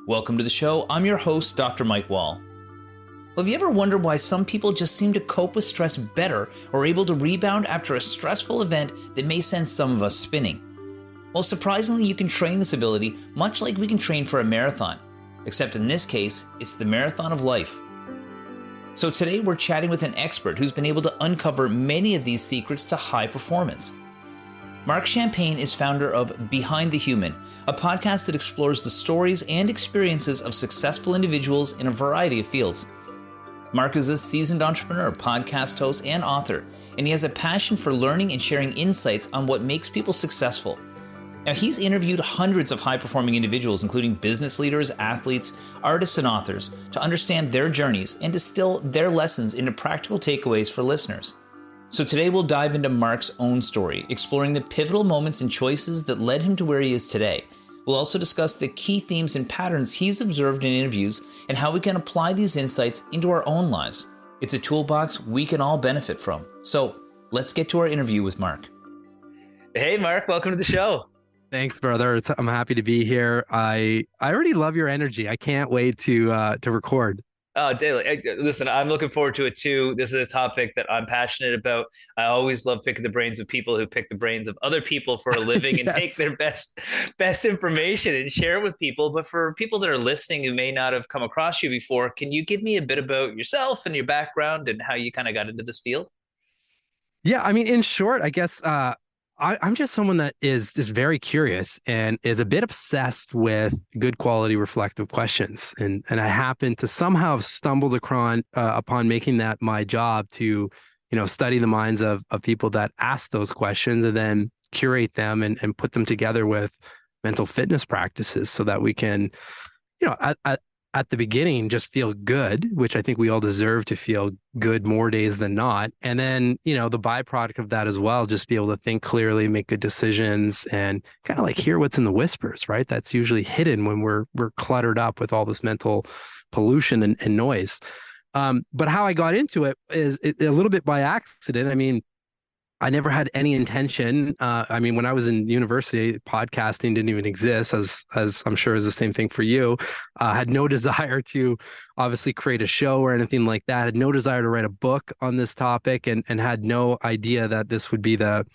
Welcome to the show. I'm your host, Dr. Mike Wall. Well, have you ever wondered why some people just seem to cope with stress better or are able to rebound after a stressful event that may send some of us spinning? Well, surprisingly, you can train this ability much like we can train for a marathon, except in this case, it's the marathon of life. So today we're chatting with an expert who's been able to uncover many of these secrets to high performance. Marc is founder of Behind the Human, a podcast that explores the stories and experiences of successful individuals in a variety of fields. Marc is a seasoned entrepreneur, podcast host, and author, and he has a passion for learning and sharing insights on what makes people successful. Now, he's interviewed hundreds of high-performing individuals, including business leaders, athletes, artists, and authors, to understand their journeys and distill their lessons into practical takeaways for listeners. So today we'll dive into Marc's own story, exploring the pivotal moments and choices that led him to where he is today. We'll also discuss the key themes and patterns he's observed in interviews and how we can apply these insights into our own lives. It's a toolbox we can all benefit from. So let's get to our interview with Marc. Hey, Marc, welcome to the show. Thanks, brother. I'm happy to be here. I already love your energy. I can't wait to record. Oh, daily. Listen, I'm looking forward to it too. This is a topic that I'm passionate about. I always love picking the brains of people who pick the brains of other people for a living Yes. And take their best information and share it with people. But for people that are listening who may not have come across you before, can you give me a bit about yourself and your background and how you kind of got into this field? Yeah, I mean, in short, I guess I'm just someone that is very curious and is a bit obsessed with good quality reflective questions. And I happen to somehow have stumbled upon making that my job to, study the minds of people that ask those questions and then curate them and put them together with mental fitness practices so that we can, at the beginning, just feel good, which I think we all deserve to feel good more days than not. And then, the byproduct of that as well, just be able to think clearly, make good decisions, and kind of like hear what's in the whispers, right? That's usually hidden when we're cluttered up with all this mental pollution and noise. But how I got into it is a little bit by accident. I mean, I never had any intention. When I was in university, podcasting didn't even exist, as I'm sure is the same thing for you. Had no desire to obviously create a show or anything like that. Had no desire to write a book on this topic, and had no idea that this would be the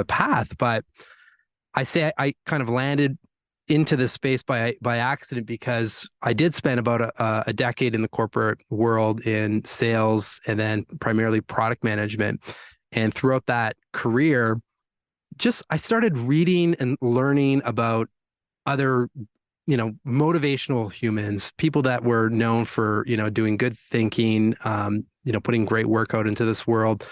path. But I kind of landed into this space by accident because I did spend about a decade in the corporate world in sales and then primarily product management. And throughout that career, I started reading and learning about other, motivational humans, people that were known for, doing good thinking, putting great work out into this world.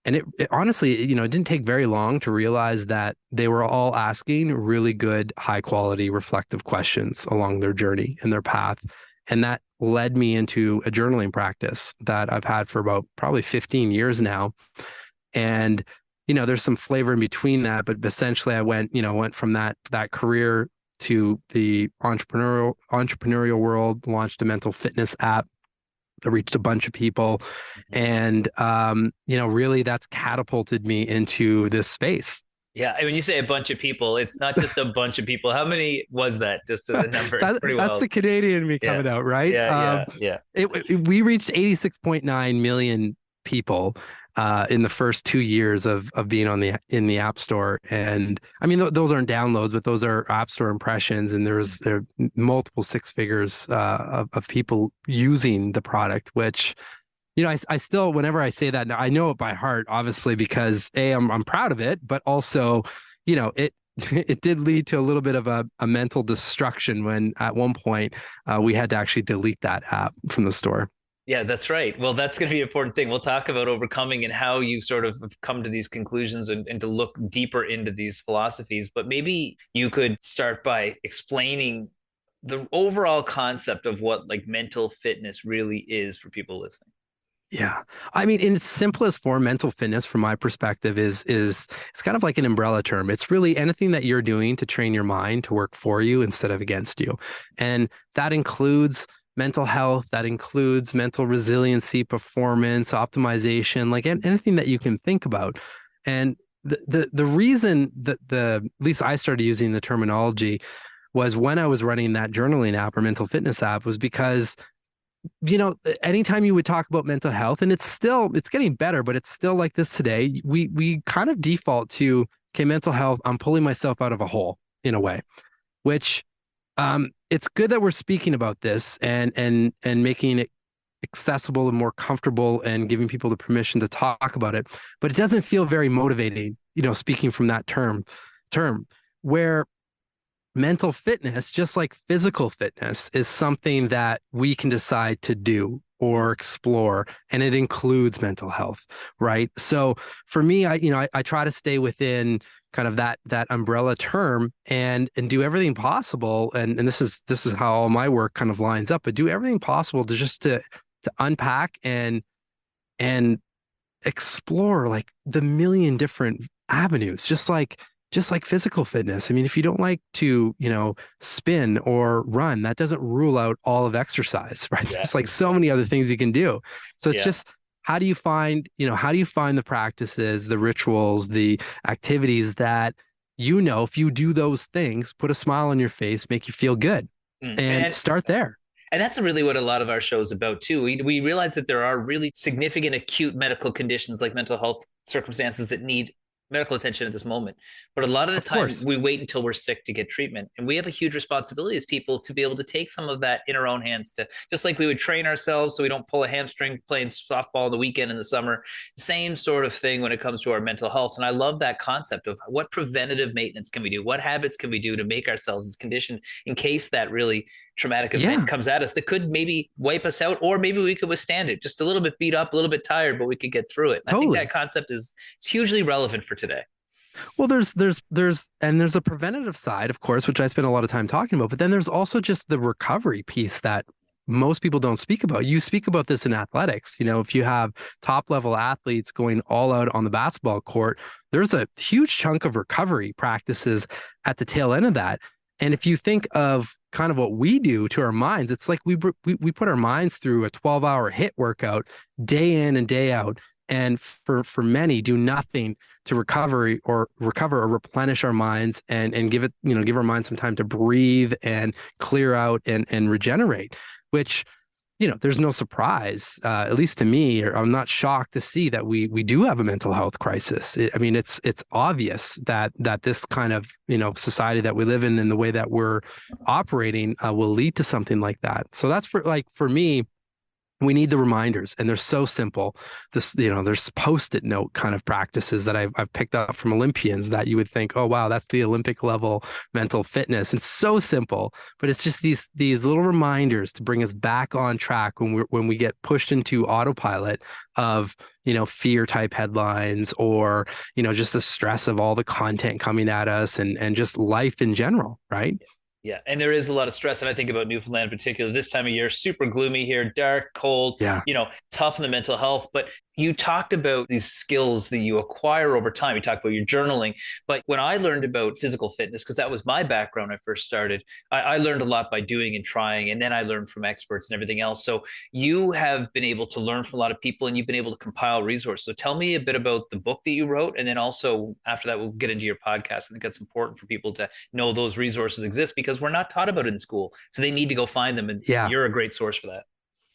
And it honestly, it didn't take very long to realize that they were all asking really good, high quality, reflective questions along their journey and their path. And that led me into a journaling practice that I've had for about probably 15 years now. And, there's some flavor in between that, but essentially I went from that career to the entrepreneurial world, launched a mental fitness app that reached a bunch of people. And, really that's catapulted me into this space. Yeah. When you say a bunch of people, it's not just a bunch of people. How many was that? Just as a number. It's pretty That's wild. the Canadian me coming out, right? Yeah. We reached 86.9 million people in the first 2 years of being in the App Store. And I mean, those aren't downloads, but those are App Store impressions. And there are multiple six figures of people using the product, which, I still, whenever I say that, I know it by heart, obviously, because I'm proud of it, but also, it did lead to a little bit of a mental destruction when at one point we had to actually delete that app from the store. Yeah, that's right. Well, that's going to be an important thing. We'll talk about overcoming and how you sort of have come to these conclusions and to look deeper into these philosophies. But maybe you could start by explaining the overall concept of what like mental fitness really is for people listening. Yeah. I mean, in its simplest form, mental fitness, from my perspective, is it's kind of like an umbrella term. It's really anything that you're doing to train your mind to work for you instead of against you. And that includes mental health, that includes mental resiliency, performance, optimization, like anything that you can think about. And the reason that at least I started using the terminology was when I was running that journaling app or mental fitness app was because, you know, anytime you would talk about mental health, and it's getting better, but it's still like this today, we kind of default to, okay, mental health, I'm pulling myself out of a hole in a way, which it's good that we're speaking about this and making it accessible and more comfortable and giving people the permission to talk about it. But it doesn't feel very motivating, you know, speaking from that term where mental fitness, just like physical fitness, is something that we can decide to do or explore, and it includes mental health, right? So for me, I try to stay within kind of that umbrella term and do everything possible, and this is how all my work kind of lines up, but do everything possible to unpack and explore like the million different avenues, just like physical fitness. I mean, if you don't like to, you know, spin or run, that doesn't rule out all of exercise, right? Yeah, There's like so exactly. many other things you can do. So it's Yeah. just, how do you find the practices, the rituals, the activities that, you know, if you do those things, put a smile on your face, make you feel good, Mm. and start there. And that's really what a lot of our show is about too. We realize that there are really significant acute medical conditions like mental health circumstances that need medical attention at this moment. But a lot of the Of time course. we wait until we're sick to get treatment. And we have a huge responsibility as people to be able to take some of that in our own hands, to just like we would train ourselves so we don't pull a hamstring playing softball the weekend in the summer. Same sort of thing when it comes to our mental health. And I love that concept of what preventative maintenance can we do? What habits can we do to make ourselves as conditioned in case that really traumatic event Yeah, comes at us that could maybe wipe us out, or maybe we could withstand it just a little bit beat up, a little bit tired, but we could get through it. And I think that totally. concept is hugely relevant for today. Well, there's a preventative side, of course, which I spend a lot of time talking about, but then there's also just the recovery piece that most people don't speak about. You speak about this in athletics. You know, if you have top level athletes going all out on the basketball court, there's a huge chunk of recovery practices at the tail end of that. And if you think of kind of what we do to our minds, it's like we put our minds through a 12-hour hit workout day in and day out, and for many do nothing to recover or replenish our minds and give it, you know, give our minds some time to breathe and clear out and regenerate, which, you know, there's no surprise, at least to me, or I'm not shocked to see that we do have a mental health crisis. I mean, it's obvious that this kind of, you know, society that we live in and the way that we're operating will lead to something like that. So that's for me, we need the reminders, and they're so simple. This, you know, there's post-it note kind of practices that I've picked up from Olympians that you would think, oh wow, that's the Olympic level mental fitness. It's so simple, but it's just these little reminders to bring us back on track when we get pushed into autopilot of, you know, fear type headlines, or, you know, just the stress of all the content coming at us and just life in general, right? Yeah, and there is a lot of stress, and I think about Newfoundland in particular. This time of year, super gloomy here, dark, cold, Yeah. tough on the mental health. But you talked about these skills that you acquire over time. You talked about your journaling. But when I learned about physical fitness, because that was my background when I first started, I learned a lot by doing and trying, and then I learned from experts and everything else. So you have been able to learn from a lot of people, and you've been able to compile resources. So tell me a bit about the book that you wrote, and then also after that, we'll get into your podcast. I think that's important for people to know those resources exist because we're not taught about it in school. So they need to go find them, and Yeah. you're a great source for that.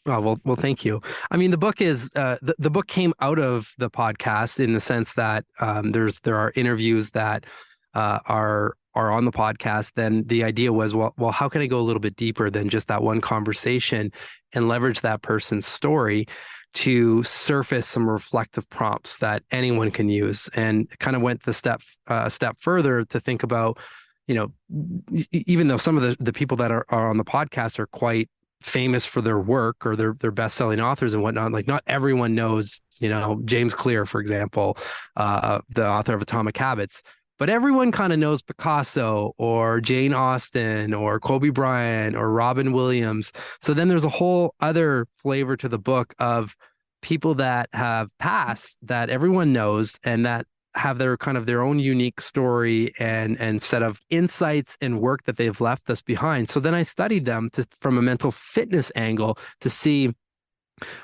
Oh, well, thank you. I mean, the book is the book came out of the podcast in the sense that there are interviews that are on the podcast. Then the idea was, well, how can I go a little bit deeper than just that one conversation and leverage that person's story to surface some reflective prompts that anyone can use, and kind of went a step further to think about, you know, even though some of the people that are on the podcast are quite famous for their work or they're best-selling authors and whatnot, like not everyone knows, you know, James Clear, for example, the author of Atomic Habits, but everyone kind of knows Picasso or Jane Austen or Kobe Bryant or Robin Williams. So then there's a whole other flavor to the book of people that have passed that everyone knows and that have their kind of their own unique story and set of insights and work that they've left us behind. So then I studied them from a mental fitness angle to see,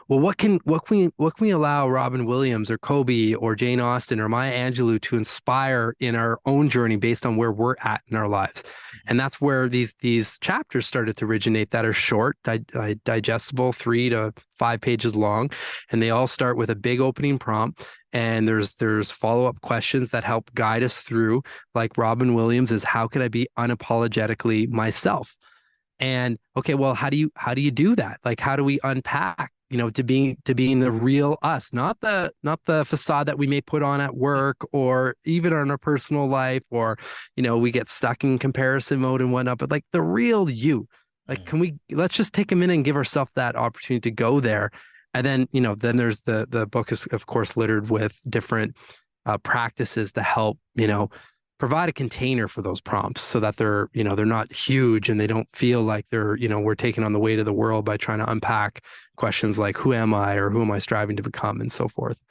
Well, what can we allow Robin Williams or Kobe or Jane Austen or Maya Angelou to inspire in our own journey based on where we're at in our lives? And that's where these chapters started to originate that are short, digestible, 3 to 5 pages long, and they all start with a big opening prompt. And there's follow-up questions that help guide us through, like Robin Williams is, how can I be unapologetically myself? And okay, well, how do you do that? Like, how do we unpack, to being the real us, not the facade that we may put on at work or even in our personal life, or we get stuck in comparison mode and whatnot, but like the real you. Like, let's just take a minute and give ourselves that opportunity to go there. And then there's the book is of course littered with different practices to help, provide a container for those prompts so that they're not huge and they don't feel like we're taking on the weight of the world by trying to unpack questions like who am I or who am I striving to become and so forth.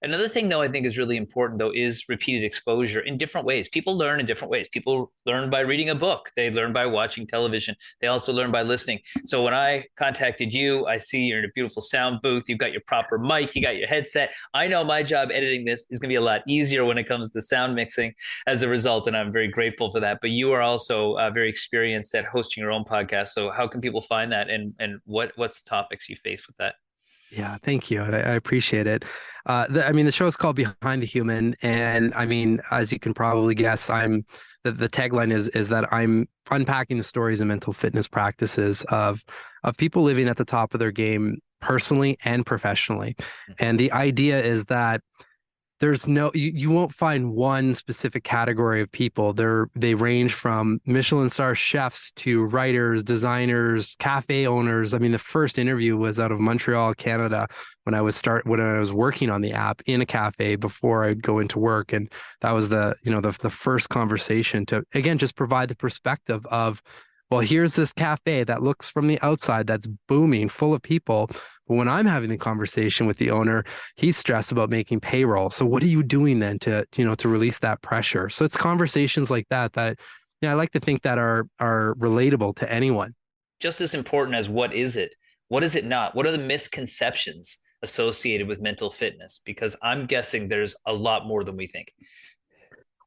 Another thing, though, I think is really important, though, is repeated exposure in different ways. People learn in different ways. People learn by reading a book. They learn by watching television. They also learn by listening. So when I contacted you, I see you're in a beautiful sound booth. You've got your proper mic. You got your headset. I know my job editing this is going to be a lot easier when it comes to sound mixing as a result, and I'm very grateful for that. But you are also very experienced at hosting your own podcast. So how can people find that, and what's the topics you face with that? Yeah, thank you. I appreciate it. The show is called Behind the Human, and I mean, as you can probably guess, the tagline is that I'm unpacking the stories and mental fitness practices of people living at the top of their game personally and professionally. And the idea is that you won't find one specific category of people. They range from Michelin star chefs to writers, designers, cafe owners. I mean, the first interview was out of Montreal, Canada, when I was working on the app in a cafe before I'd go into work. And that was the first conversation to, again, just provide the perspective of, well, here's this cafe that looks from the outside that's booming, full of people. But when I'm having the conversation with the owner, he's stressed about making payroll. So what are you doing then to release that pressure? So it's conversations like that I like to think that are relatable to anyone. Just as important as what is it? What is it not? What are the misconceptions associated with mental fitness? Because I'm guessing there's a lot more than we think.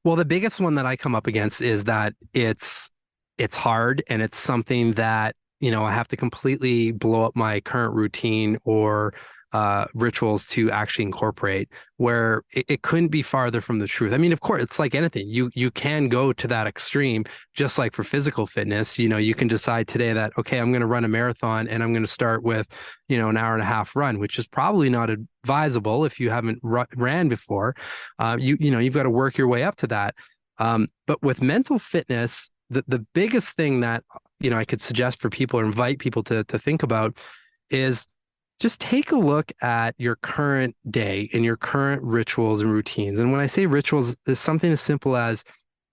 Well, the biggest one that I come up against is that it's hard and it's something that, I have to completely blow up my current routine or rituals to actually incorporate, where it couldn't be farther from the truth. I mean, of course, it's like anything. You can go to that extreme, just like for physical fitness. You can decide today that, okay, I'm going to run a marathon and I'm going to start with, an hour and a half run, which is probably not advisable if you haven't ran before. You've got to work your way up to that. But with mental fitness, the biggest thing that I could suggest for people or invite people to think about is just take a look at your current day and your current rituals and routines. And when I say rituals, it's something as simple as,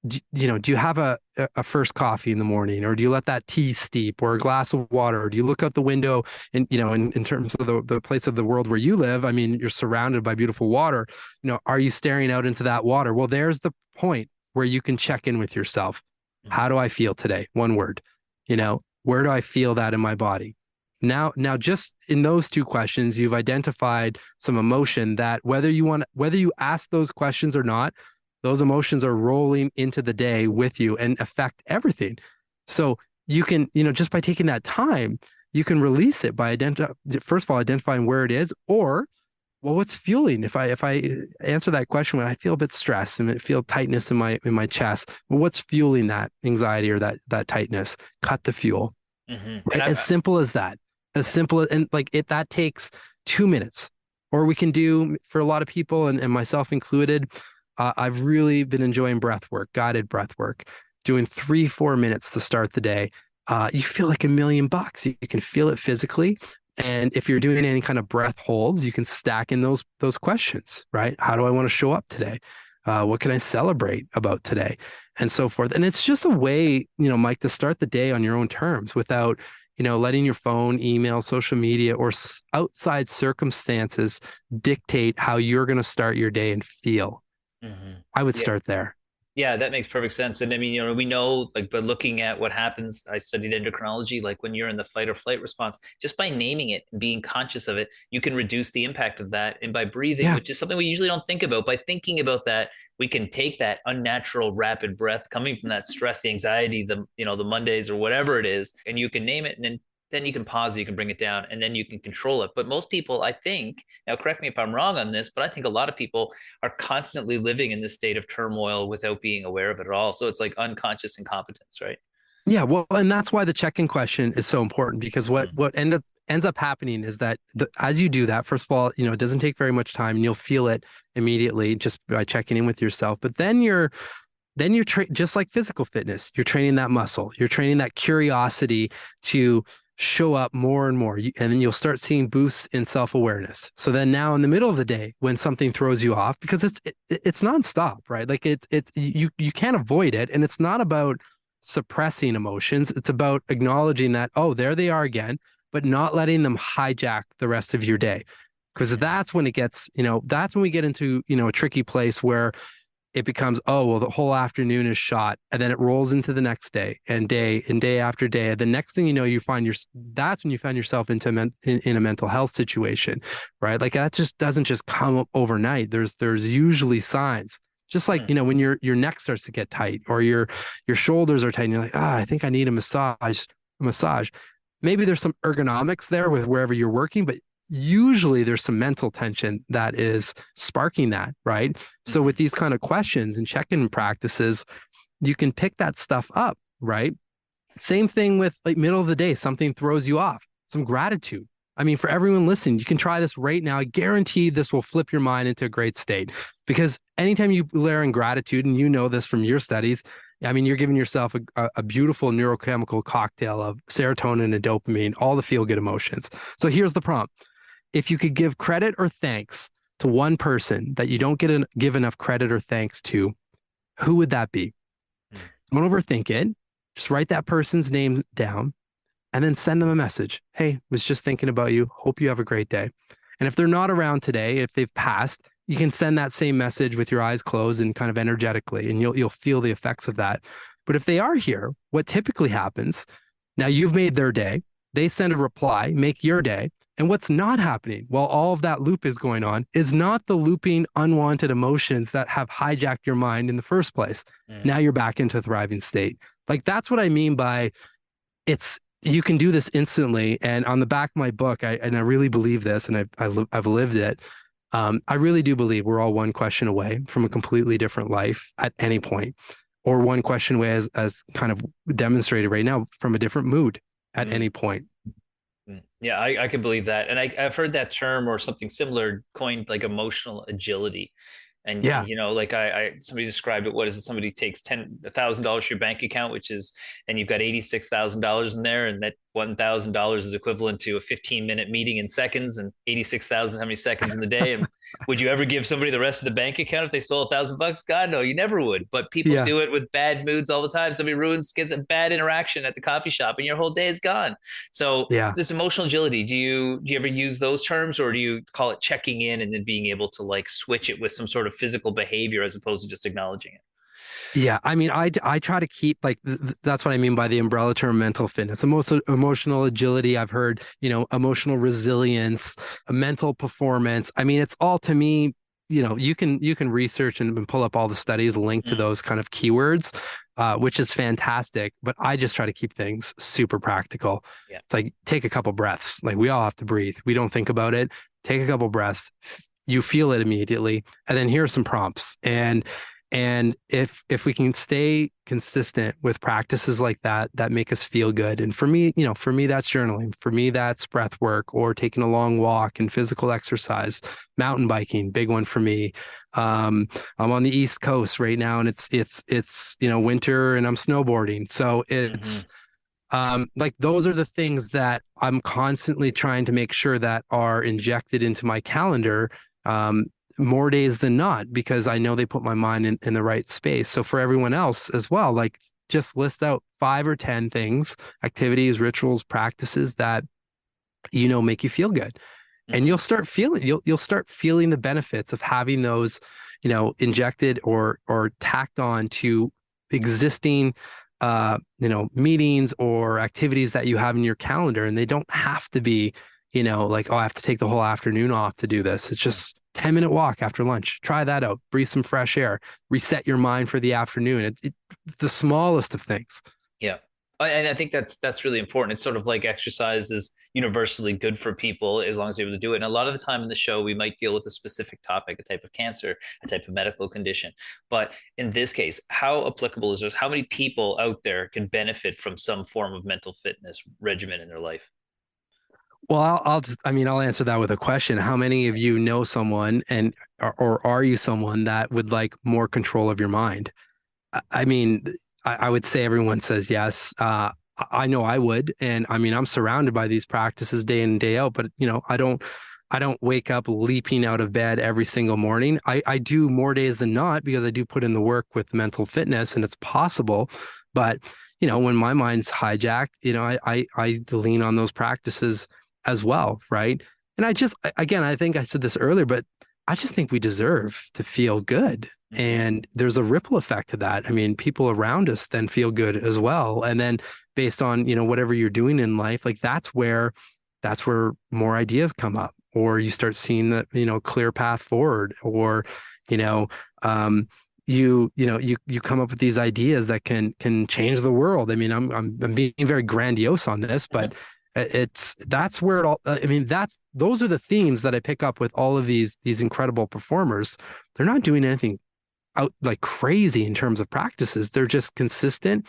do you have a first coffee in the morning, or do you let that tea steep, or a glass of water? Or do you look out the window and, in terms of the place of the world where you live, I mean, you're surrounded by beautiful water. Are you staring out into that water? Well, there's the point where you can check in with yourself. How do I feel today? One word. Where do I feel that in my body? Now, just in those two questions, you've identified some emotion that whether you ask those questions or not, those emotions are rolling into the day with you and affect everything. So you can, just by taking that time, you can release it by first of all, identifying where it is, or, well, what's fueling? If I answer that question when I feel a bit stressed and I feel tightness in my chest, well, what's fueling that anxiety or that tightness? Cut the fuel. Right? As simple as that. As simple and like it, that takes 2 minutes. Or we can do, for a lot of people and myself included, I've really been enjoying breath work, guided breath work, doing 3-4 minutes to start the day. You feel like $1,000,000. You can feel it physically. And if you're doing any kind of breath holds, you can stack in those questions, right? How do I want to show up today? What can I celebrate about today? And so forth. And it's just a way, Mike, to start the day on your own terms without, letting your phone, email, social media, or outside circumstances dictate how you're going to start your day and feel. I would start there. Yeah, that makes perfect sense. And I mean, we know, like, by looking at what happens, I studied endocrinology, like when you're in the fight or flight response, just by naming it and being conscious of it, you can reduce the impact of that. And by breathing, Yeah. which is something we usually don't think about, by thinking about that, we can take that unnatural rapid breath coming from that stress, the anxiety, the Mondays or whatever it is, and you can name it, and then you can pause it, you can bring it down, and then you can control it. But most people, I think, now correct me if I'm wrong on this, but I think a lot of people are constantly living in this state of turmoil without being aware of it at all. So it's like unconscious incompetence, right? Yeah, well, and that's why the check-in question is so important because what Mm, ends up happening is that as you do that, first of all, it doesn't take very much time and you'll feel it immediately just by checking in with yourself. But then you're just like physical fitness, you're training that muscle, you're training that curiosity to show up more and more, and then you'll start seeing boosts in self-awareness. So then now in the middle of the day, when something throws you off, because it's nonstop, right? Like you can't avoid it, and it's not about suppressing emotions. It's about acknowledging that, oh, there they are again, but not letting them hijack the rest of your day. Because mm, that's when it gets, that's when we get into, a tricky place where it becomes, oh, well, the whole afternoon is shot. And then it rolls into the next day and day after day. The next thing you know, that's when you find yourself in a mental health situation, right? Like that just doesn't just come up overnight. There's usually signs. Just like, mm, when your neck starts to get tight or your shoulders are tight and you're like, I think I need a massage. Maybe there's some ergonomics there with wherever you're working, but usually there's some mental tension that is sparking that, right? So with mm, these kind of questions and check-in practices, you can pick that stuff up, right? Same thing with like middle of the day, something throws you off, some gratitude. I mean, for everyone listening, you can try this right now. I guarantee this will flip your mind into a great state because anytime you layer in gratitude, and you know this from your studies, I mean, you're giving yourself a beautiful neurochemical cocktail of serotonin and dopamine, all the feel good emotions. So here's the prompt. If you could give credit or thanks to one person that you don't give enough credit or thanks to, who would that be? mm. Don't overthink it. Just write that person's name down and then send them a message. Hey, was just thinking about you. Hope you have a great day. And if they're not around today, if they've passed, you can send that same message with your eyes closed and kind of energetically, and you'll feel the effects of that. But if they are here, what typically happens, now you've made their day, they send a reply, make your day. And what's not happening while all of that loop is going on is not the looping unwanted emotions that have hijacked your mind in the first place. Mm. Now you're back into a thriving state. Like that's what I mean by you can do this instantly. And on the back of my book, I really believe this, and I've lived it. I really do believe we're all one question away from a completely different life at any point, or one question away, as kind of demonstrated right now, from a different mood at Mm. any point. Mm. Yeah, I can believe that. And I've heard that term or something similar coined, like emotional agility. And Yeah, like I somebody described it. What is it? Somebody takes $1,000 from your bank account, which is, and you've got $86,000 in there, and that $1,000 is equivalent to a 15-minute meeting in seconds, and 86,000 how many seconds in the day? And would you ever give somebody the rest of the bank account if they stole $1,000? God, no, you never would. But people yeah, do it with bad moods all the time. Somebody gets a bad interaction at the coffee shop, and your whole day is gone. So yeah. this emotional agility, do you ever use those terms, or do you call it checking in and then being able to like switch it with some sort of physical behavior as opposed to just acknowledging it? Yeah, I mean, I try to keep like that's what I mean by the umbrella term mental fitness, emotional agility. I've heard, emotional resilience, mental performance. I mean, it's all to me. You can research and pull up all the studies linked to Mm, those kind of keywords, which is fantastic. But I just try to keep things super practical. yeah. It's like take a couple breaths. Like we all have to breathe. We don't think about it. Take a couple breaths. You feel it immediately, and then here are some prompts. And if we can stay consistent with practices like that make us feel good. And for me that's journaling. For me that's breath work or taking a long walk and physical exercise, mountain biking, big one for me. I'm on the East Coast right now and it's winter and I'm snowboarding. So Hmm. it's like those are the things that I'm constantly trying to make sure that are injected into my calendar. Um, More days than not, because I know they put my mind in the right space. So for everyone else as well, like just list out 5 or 10 things, activities, rituals, practices that make you feel good. And Hmm. you'll start feeling the benefits of having those. injected or tacked on to existing meetings or activities that you have in your calendar. And they don't have to be, like, oh, I have to take the whole afternoon off to do this. It's just 10-minute walk after lunch. Try that out. Breathe some fresh air. Reset your mind for the afternoon. The smallest of things. Yeah. And I think that's really important. It's sort of like exercise is universally good for people as long as you're able to do it. And a lot of the time in the show, we might deal with a specific topic, a type of cancer, a type of medical condition. But in this case, how applicable is this? How many people out there can benefit from some form of mental fitness regimen in their life? Well, I'll answer that with a question. How many of you know someone or are you someone that would like more control of your mind? I mean, I would say everyone says yes. I know I would, and I mean, I'm surrounded by these practices day in and day out. But I don't wake up leaping out of bed every single morning. I do more days than not because I do put in the work with mental fitness, and it's possible. But when my mind's hijacked, I lean on those practices as well, right? And I think I said this earlier, but I just think we deserve to feel good. Mm-hmm. And there's a ripple effect to that. I mean, people around us then feel good as well. And then based on, whatever you're doing in life, like that's where more ideas come up, or you start seeing the, clear path forward, or, you come up with these ideas that can change the world. I mean, I'm being very grandiose on this, but that's where it all, I mean, those are the themes that I pick up with all of these incredible performers. They're not doing anything out like crazy in terms of practices. They're just consistent,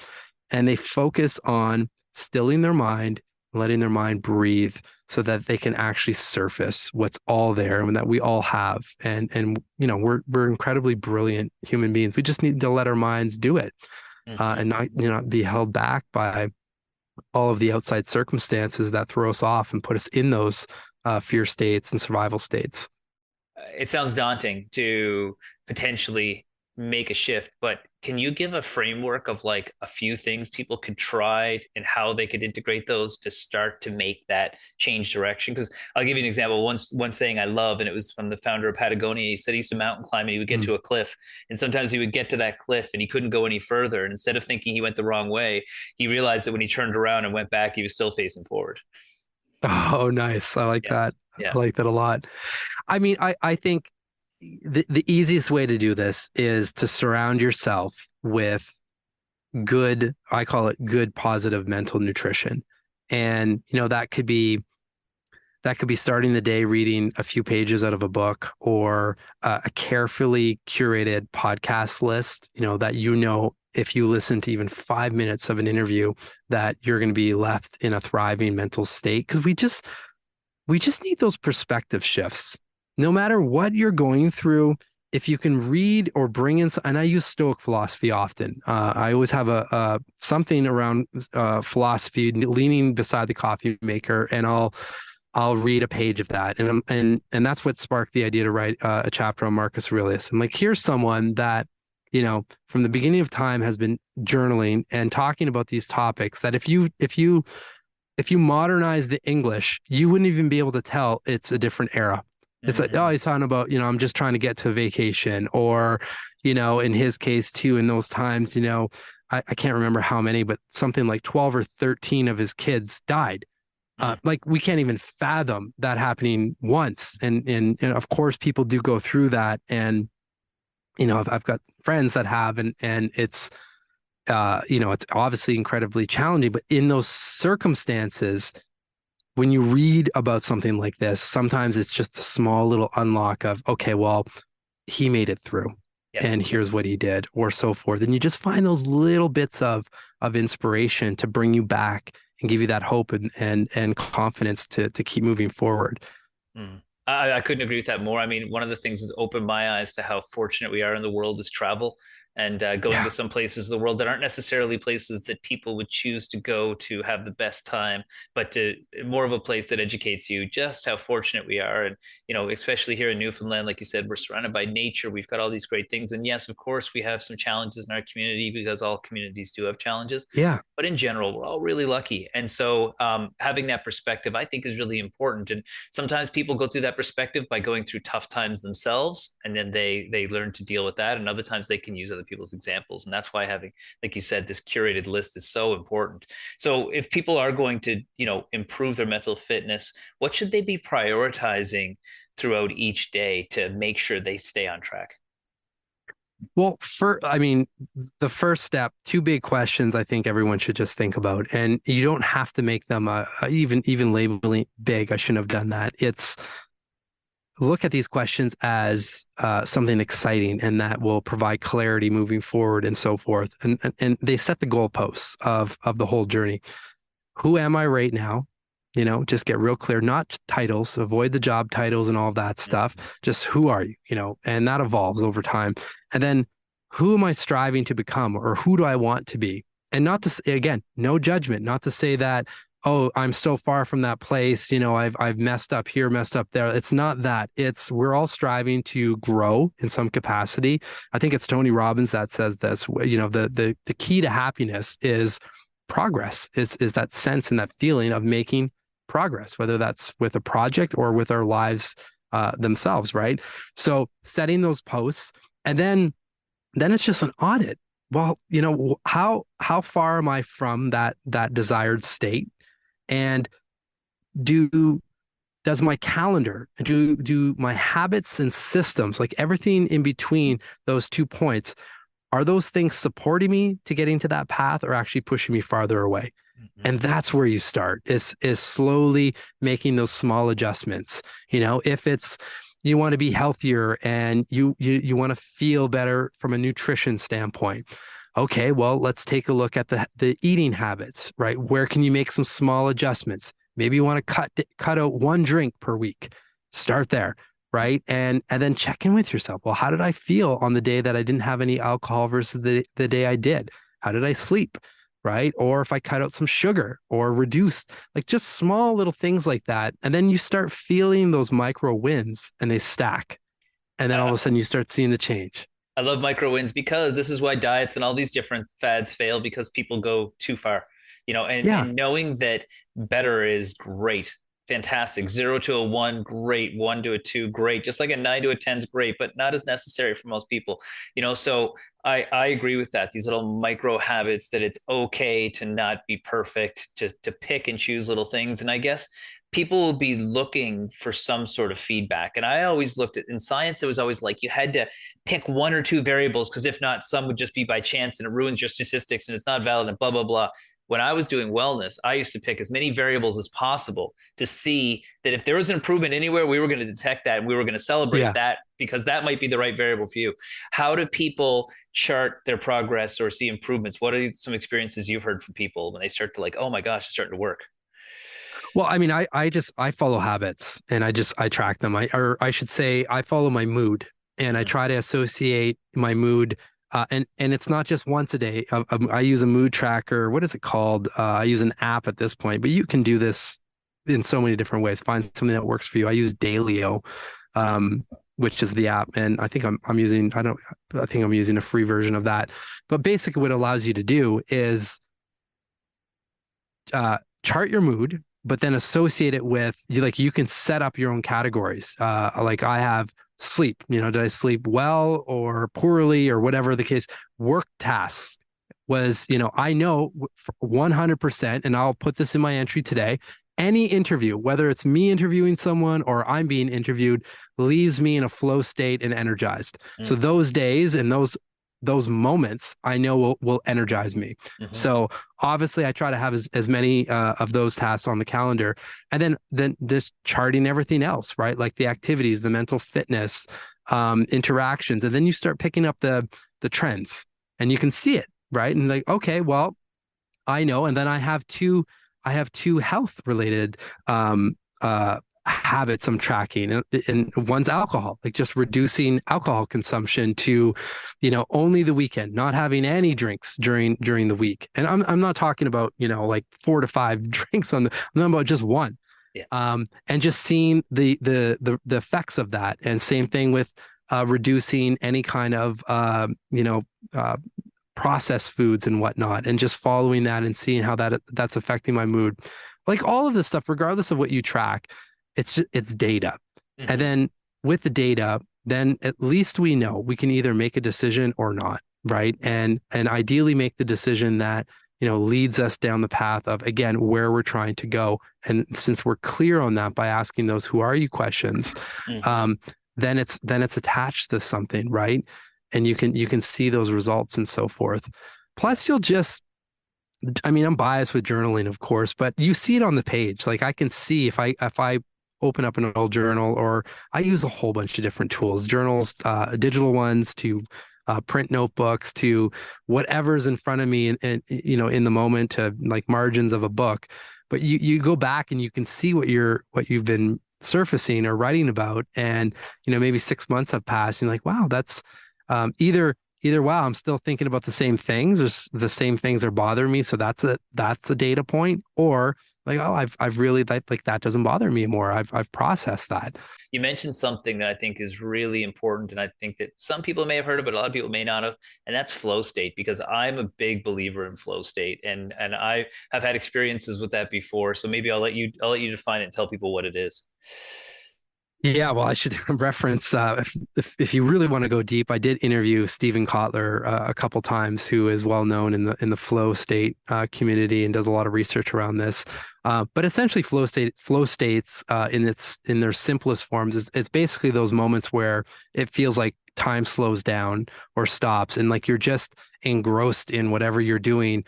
and they focus on stilling their mind, letting their mind breathe so that they can actually surface what's all there and that we all have. And we're incredibly brilliant human beings. We just need to let our minds do it, and not be held back by all of the outside circumstances that throw us off and put us in those fear states and survival states. It sounds daunting to potentially make a shift, but can you give a framework of like a few things people could try and how they could integrate those to start to make that change direction? Because I'll give you an example. One saying I love, and it was from the founder of Patagonia. He said he used to mountain climb and he would get to a cliff, and sometimes he would get to that cliff and he couldn't go any further. And instead of thinking he went the wrong way, he realized that when he turned around and went back, he was still facing forward. Oh, nice. I like Yeah. that. Yeah. I like that a lot. I mean, I think the easiest way to do this is to surround yourself with good, I call it good, positive mental nutrition. And, that could be starting the day reading a few pages out of a book, or a carefully curated podcast list, that if you listen to even 5 minutes of an interview, that you're going to be left in a thriving mental state. Because we just need those perspective shifts. No matter what you're going through, if you can read or bring in, and I use Stoic philosophy often. I always have a something around philosophy leaning beside the coffee maker, and I'll read a page of that, and that's what sparked the idea to write a chapter on Marcus Aurelius. I'm like, here's someone that from the beginning of time has been journaling and talking about these topics. That if you modernize the English, you wouldn't even be able to tell it's a different era. It's like, oh, he's talking about, I'm just trying to get to vacation, or, in his case too, in those times, I can't remember how many, but something like 12 or 13 of his kids died. Like we can't even fathom that happening once. And of course people do go through that. And, I've got friends that have, and it's, it's obviously incredibly challenging, but in those circumstances, when you read about something like this, sometimes it's just a small little unlock of, okay, well, he made it through, and here's what he did, or so forth. And you just find those little bits of inspiration to bring you back and give you that hope and confidence to keep moving forward. I couldn't agree with that more. I mean, one of the things that's opened my eyes to how fortunate we are in the world is travel. and going Yeah. to some places of the world that aren't necessarily places that people would choose to go to have the best time, but to more of a place that educates you just how fortunate we are. And, especially here in Newfoundland, like you said, we're surrounded by nature. We've got all these great things. And yes, of course, we have some challenges in our community because all communities do have challenges. Yeah. But in general, we're all really lucky. And so having that perspective, I think, is really important. And sometimes people go through that perspective by going through tough times themselves, and then they learn to deal with that. And other times they can use other people's examples. And that's why having, like you said, this curated list is so important. So if people are going to, improve their mental fitness, what should they be prioritizing throughout each day to make sure they stay on track? Well, I mean, the first step, two big questions I think everyone should just think about, and you don't have to make them even labeling big. I shouldn't have done that. It's look at these questions as something exciting and that will provide clarity moving forward and so forth. And they set the goalposts of the whole journey. Who am I right now? Just get real clear, not titles, avoid the job titles and all that stuff. Just who are you, and that evolves over time. And then who am I striving to become, or who do I want to be? And not to say, again, no judgment, not to say that, oh, I'm so far from that place. I've messed up here, messed up there. It's not that. It's we're all striving to grow in some capacity. I think it's Tony Robbins that says this. The key to happiness is progress, is that sense and that feeling of making progress, whether that's with a project or with our lives themselves, right? So setting those posts, and then it's just an audit. Well, how far am I from that desired state? And does my calendar, do my habits and systems, like everything in between those 2 points, are those things supporting me to getting to that path or actually pushing me farther away? And that's where you start, is slowly making those small adjustments. If it's you want to be healthier and you want to feel better from a nutrition standpoint. Okay, well, let's take a look at the eating habits, right? Where can you make some small adjustments? Maybe you want to cut out 1 drink per week. Start there, right? And then check in with yourself. Well, how did I feel on the day that I didn't have any alcohol versus the day I did? How did I sleep? Right? Or if I cut out some sugar or reduced, like just small little things like that. And then you start feeling those micro wins and they stack. And then all of a sudden you start seeing the change. I love micro wins because this is why diets and all these different fads fail, because people go too far, and, Yeah. and knowing that better is great. Fantastic. 0 to a 1, great. 1 to a 2, great. Just like a 9 to a 10 is great, but not as necessary for most people. So I agree with that. These little micro habits, that it's okay to not be perfect, to pick and choose little things. And I guess people will be looking for some sort of feedback. And I always looked at, in science, it was always like you had to pick 1 or 2 variables, because if not, some would just be by chance and it ruins your statistics and it's not valid and blah, blah, blah. When I was doing wellness, I used to pick as many variables as possible to see that if there was an improvement anywhere, we were going to detect that and we were going to celebrate that, because that might be the right variable for you. How do people chart their progress or see improvements? What are some experiences you've heard from people when they start to, like, oh my gosh, it's starting to work? Well, I mean, I follow habits and I track them. I should say I follow my mood, and I try to associate my mood. And it's not just once a day. I use a mood tracker. What is it called? I use an app at this point, but you can do this in so many different ways. Find something that works for you. I use Dailyo, which is the app, and I think I'm using a free version of that. But basically, what it allows you to do is chart your mood, but then associate it with you can set up your own categories. Like I have sleep, did I sleep well or poorly or whatever the case? Work tasks was, I know 100%, and I'll put this in my entry today. Any interview, whether it's me interviewing someone or I'm being interviewed, leaves me in a flow state and energized. So those days and those moments I know will energize me. So obviously I try to have as many of those tasks on the calendar, and then just charting everything else, right? Like the activities, the mental fitness, interactions. And then you start picking up the trends and you can see it, right? And like, okay, well, I know. And then I have two health related habits I'm tracking, and one's alcohol, like just reducing alcohol consumption to, only the weekend, not having any drinks during the week. And I'm not talking about, like 4 to 5 drinks I'm talking about just one. Yeah. And just seeing the effects of that. And same thing with reducing any kind of uh, processed foods and whatnot, and just following that and seeing how that's affecting my mood. Like all of this stuff, regardless of what you track, it's data. Mm-hmm. And then with the data, then at least we know we can either make a decision or not, right? And ideally make the decision that leads us down the path of, again, where we're trying to go. And since we're clear on that by asking those "who are you" questions, Mm-hmm. then it's attached to something, right? And you can see those results and so forth. Plus, I'm biased with journaling, of course, but you see it on the page. Like I can see if I open up an old journal, or I use a whole bunch of different tools, journals, digital ones to print notebooks to whatever's in front of me and in the moment, to like margins of a book. But you go back and you can see what you've been surfacing or writing about, and maybe 6 months have passed. And you're like, wow, that's either wow, I'm still thinking about the same things, or the same things are bothering me, so that's a data point, or like, oh, I've really like that doesn't bother me anymore. I've processed that. You mentioned something that I think is really important, and I think that some people may have heard of it, but a lot of people may not have, and that's flow state. Because I'm a big believer in flow state, and I have had experiences with that before. So maybe I'll let you define it and tell people what it is. Yeah, well, I should reference if you really want to go deep, I did interview Stephen Kotler a couple times, who is well known in the flow state community and does a lot of research around this. But essentially, flow states in their simplest forms is it's basically those moments where it feels like time slows down or stops, and like you're just engrossed in whatever you're doing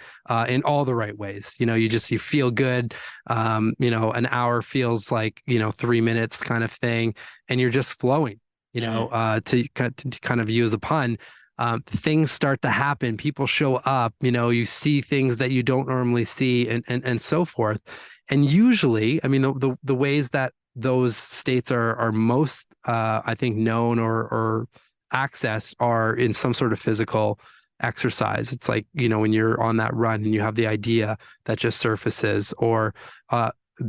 in all the right ways. You feel good. An hour feels like 3 minutes kind of thing, and you're just flowing. Mm-hmm. To kind of use a pun. Things start to happen. People show up. You see things that you don't normally see, and so forth. And usually, I mean, the ways that those states are most, I think, known or accessed are in some sort of physical exercise. It's like, when you're on that run and you have the idea that just surfaces, or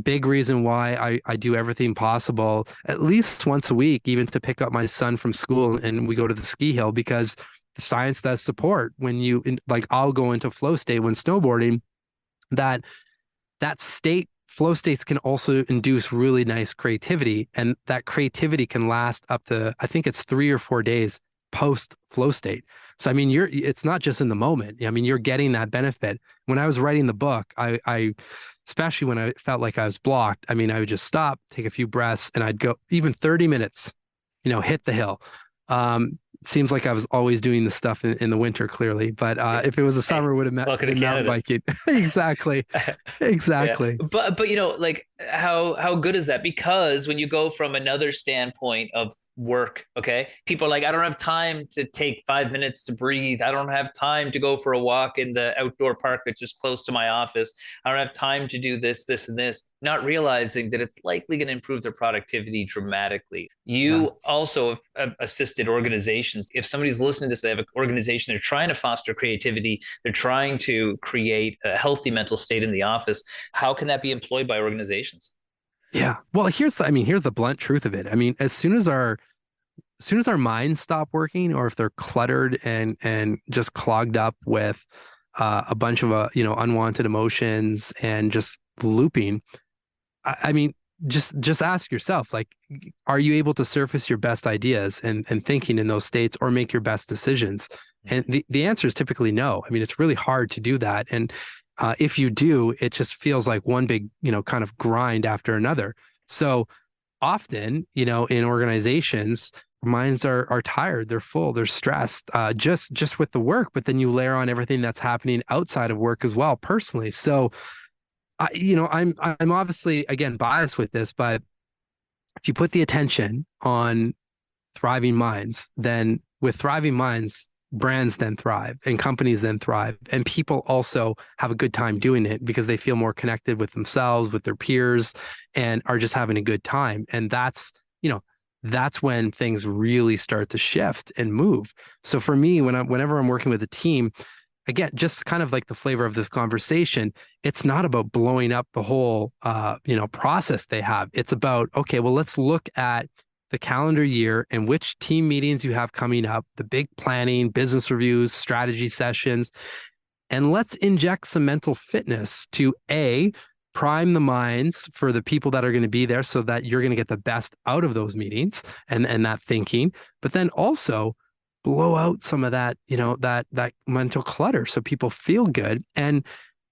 big reason why I do everything possible at least once a week, even to pick up my son from school and we go to the ski hill, because the science does support like I'll go into flow state when snowboarding, that state. Flow states can also induce really nice creativity, and that creativity can last up to, I think it's 3 or 4 days post flow state. So, I mean, it's not just in the moment. I mean, you're getting that benefit. When I was writing the book, I especially when I felt like I was blocked, I mean, I would just stop, take a few breaths, and I'd go even 30 minutes, hit the hill. It seems like I was always doing this stuff in the winter, clearly. But if it was a Hey, summer, would have welcome to been mountain Canada. biking. Exactly. Yeah, Exactly. but like how good is that? Because when you go from another standpoint of work, okay, people are like, I don't have time to take 5 minutes to breathe. I don't have time to go for a walk in the outdoor park that's just close to my office. I don't have time to do this, this, and this, not realizing that it's likely going to improve their productivity dramatically. Yeah. You also have assisted organizations. If somebody's listening to this, they have an organization, they're trying to foster creativity, they're trying to create a healthy mental state in the office. How can that be employed by organizations? Yeah. Well, here's the blunt truth of it. I mean, as soon as our minds stop working, or if they're cluttered and just clogged up with a bunch of unwanted emotions and just looping, I mean, just ask yourself, like, are you able to surface your best ideas and thinking in those states, or make your best decisions? And the answer is typically no. I mean, it's really hard to do that. And if you do, it just feels like one big, kind of grind after another. So often, in organizations, minds are tired, they're full, they're stressed, just with the work, but then you layer on everything that's happening outside of work as well, personally. So I'm obviously, again, biased with this, but if you put the attention on thriving minds, then with thriving minds, brands then thrive and companies then thrive. And people also have a good time doing it because they feel more connected with themselves, with their peers, and are just having a good time. And that's when things really start to shift and move. So for me, whenever I'm working with a team, again, just kind of like the flavor of this conversation, it's not about blowing up the whole process they have. It's about, okay, well, let's look at the calendar year and which team meetings you have coming up, the big planning, business reviews, strategy sessions, and let's inject some mental fitness to prime the minds for the people that are going to be there so that you're going to get the best out of those meetings and that thinking, but then also blow out some of that, that mental clutter so people feel good and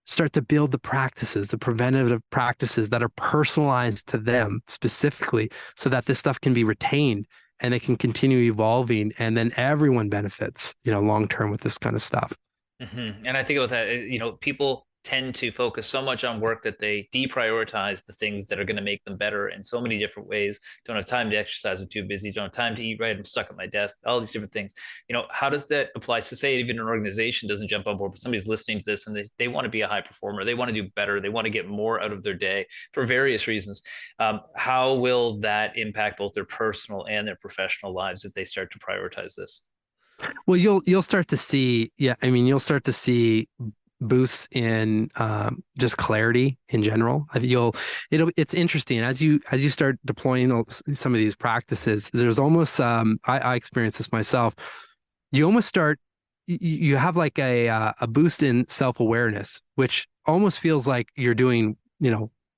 start to build the practices, the preventative practices that are personalized to them specifically so that this stuff can be retained and they can continue evolving. And then everyone benefits, long term with this kind of stuff. And I think about that, people tend to focus so much on work that they deprioritize the things that are going to make them better in so many different ways. Don't have time to exercise, I'm too busy. Don't have time to eat right, I'm stuck at my desk. All these different things. How does that apply? So say even an organization doesn't jump on board, but somebody's listening to this and they want to be a high performer. They want to do better. They want to get more out of their day for various reasons. How will that impact both their personal and their professional lives if they start to prioritize this? Well, you'll start to see, yeah. I mean, you'll start to see boosts in just clarity in general. It's interesting as you start deploying some of these practices. There's almost I experienced this myself. You almost start you have like a boost in self-awareness, which almost feels like you're doing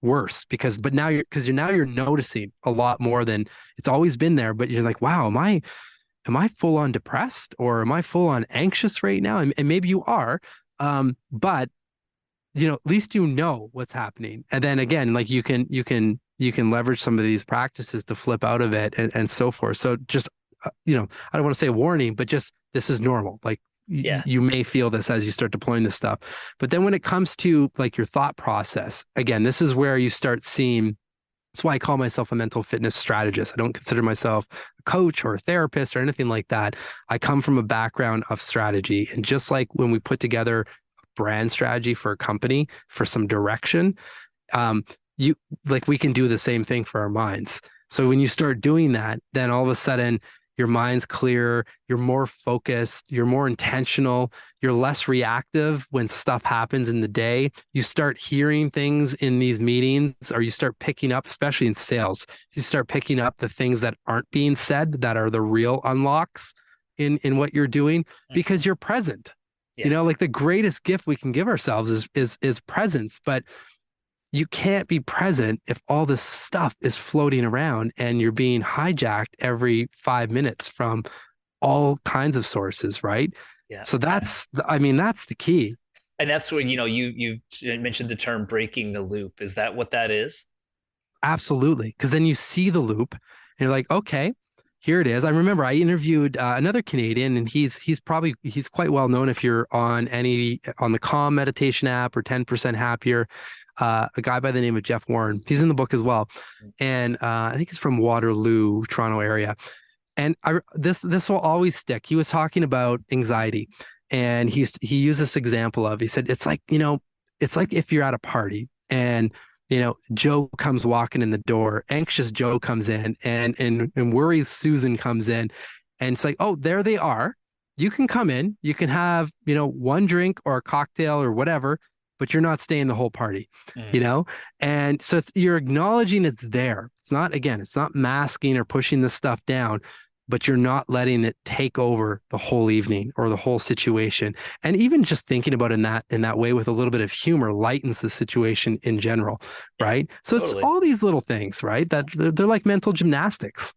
worse but now you're noticing a lot more than it's always been there. But you're like, wow, am I full on depressed or am I full on anxious right now? And maybe you are, but at least what's happening. And then again, like you can leverage some of these practices to flip out of it and so forth. So just, I don't want to say warning, but just this is normal. Like Yeah. you may feel this as you start deploying this stuff. But then when it comes to like your thought process, again, this is where you start seeing. That's why I call myself a mental fitness strategist. I don't consider myself a coach or a therapist or anything like that. I come from a background of strategy. And just like when we put together a brand strategy for a company for some direction, we can do the same thing for our minds. So when you start doing that, then all of a sudden your mind's clear, you're more focused, you're more intentional, you're less reactive when stuff happens in the day. You start hearing things in these meetings, or you start picking up, especially in sales, you start picking up the things that aren't being said that are the real unlocks in what you're doing because you're present. Yeah. Like the greatest gift we can give ourselves is presence, but you can't be present if all this stuff is floating around and you're being hijacked every 5 minutes from all kinds of sources, right? Yeah. So that's the key. And that's where, you mentioned the term breaking the loop. Is that what that is? Absolutely. Because then you see the loop and you're like, okay, here it is. I remember I interviewed another Canadian, and he's quite well known if you're on the Calm meditation app or 10% Happier. A guy by the name of Jeff Warren. He's in the book as well, and I think he's from Waterloo, Toronto area. And this will always stick. He was talking about anxiety, and he used this example of. He said it's like if you're at a party and Joe comes walking in the door, anxious Joe comes in, and worried Susan comes in, and it's like, oh, there they are. You can come in, you can have one drink or a cocktail or whatever, but you're not staying the whole party, And so you're acknowledging it's there. It's not masking or pushing this stuff down, but you're not letting it take over the whole evening or the whole situation. And even just thinking about it in that way with a little bit of humor lightens the situation in general, right? So Totally. It's all these little things, right? That they're like mental gymnastics.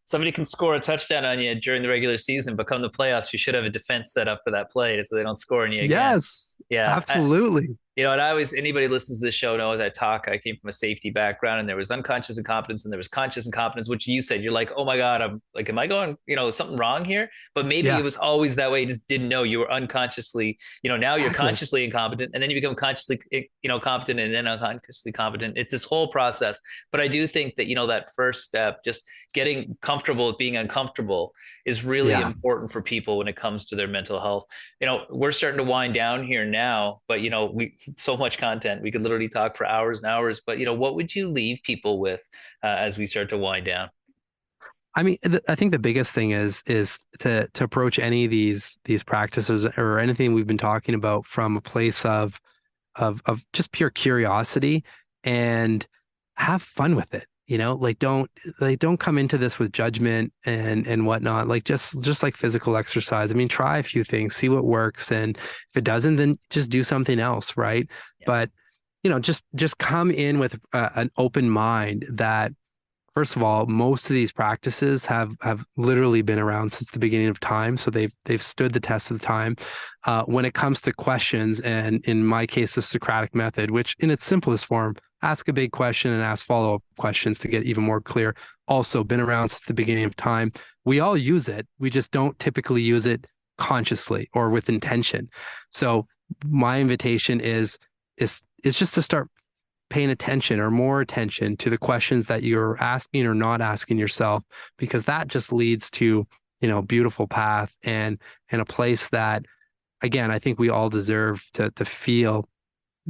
Somebody can score a touchdown on you during the regular season, but come the playoffs, you should have a defense set up for that play so they don't score on you again. Yes, Yeah. absolutely. And anybody who listens to this show knows I came from a safety background, and there was unconscious incompetence and there was conscious incompetence, which you said, you're like, oh my God, I'm like, am I going, something wrong here? But maybe Yeah, it was always that way. You just didn't know. You were unconsciously, now you're exactly. consciously incompetent, and then you become consciously, competent, and then unconsciously competent. It's this whole process. But I do think that, that first step, just getting comfortable with being uncomfortable, is really Yeah. important for people when it comes to their mental health. We're starting to wind down here now, but we so much content. We could literally talk for hours and hours, but what would you leave people with as we start to wind down? I mean, I think the biggest thing is to approach any of these practices or anything we've been talking about from a place of just pure curiosity and have fun with it. Don't come into this with judgment and whatnot. Like just like physical exercise. I mean, try a few things, see what works, and if it doesn't, then just do something else, right? Yeah. But just come in with an open mind that, first of all, most of these practices have literally been around since the beginning of time, so they've stood the test of the time. When it comes to questions, and in my case, the Socratic method, which in its simplest form, ask a big question and ask follow-up questions to get even more clear, also been around since the beginning of time. We all use it. We just don't typically use it consciously or with intention. So my invitation is just to start paying attention or more attention to the questions that you're asking or not asking yourself, because that just leads to, beautiful path and a place that, again, I think we all deserve to feel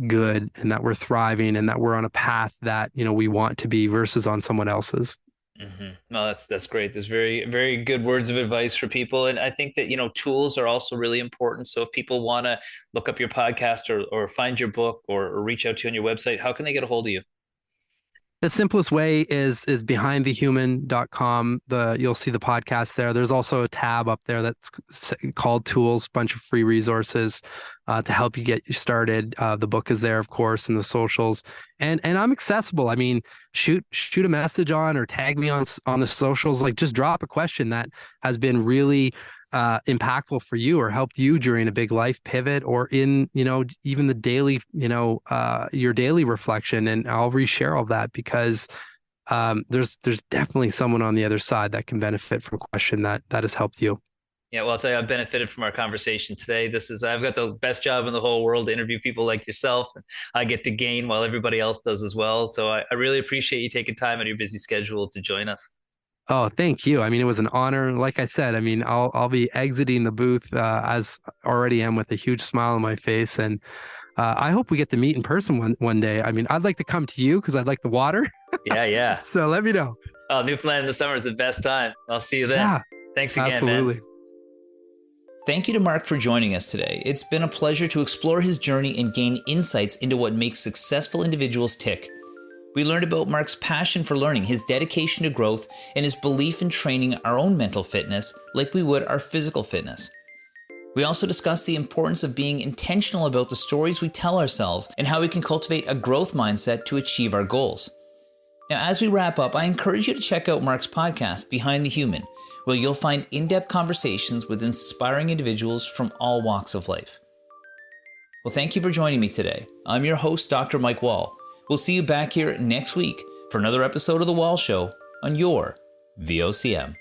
good and that we're thriving and that we're on a path that, we want to be versus on someone else's. Mm-hmm. No, that's great. There's very, very good words of advice for people. And I think that, tools are also really important. So if people want to look up your podcast or find your book or reach out to you on your website, how can they get a hold of you? The simplest way is behindthehuman.com. You'll see the podcast there. There's also a tab up there that's called Tools, bunch of free resources to help you get you started. The book is there, of course, and the socials. And I'm accessible. I mean, shoot a message on or tag me on the socials. Like, just drop a question that has been really impactful for you or helped you during a big life pivot or in, even the daily, your daily reflection. And I'll reshare all that because there's definitely someone on the other side that can benefit from a question that has helped you. Yeah, well, I'll tell you, I've benefited from our conversation today. I've got the best job in the whole world to interview people like yourself. And I get to gain while everybody else does as well. So I really appreciate you taking time out of your busy schedule to join us. Oh, thank you. I mean, it was an honor. Like I said, I mean, I'll be exiting the booth as already am with a huge smile on my face, and I hope we get to meet in person one day. I mean, I'd like to come to you because I'd like the water. Yeah, yeah. So let me know. Oh, Newfoundland in the summer is the best time. I'll see you then. Yeah, Thanks again, absolutely. man. Thank you to Marc for joining us today. It's been a pleasure to explore his journey and gain insights into what makes successful individuals tick. We learned about Marc's passion for learning, his dedication to growth, and his belief in training our own mental fitness like we would our physical fitness. We also discussed the importance of being intentional about the stories we tell ourselves and how we can cultivate a growth mindset to achieve our goals. Now, as we wrap up, I encourage you to check out Marc's podcast, Behind the Human, where you'll find in-depth conversations with inspiring individuals from all walks of life. Well, thank you for joining me today. I'm your host, Dr. Mike Wall. We'll see you back here next week for another episode of The Wall Show on your VOCM.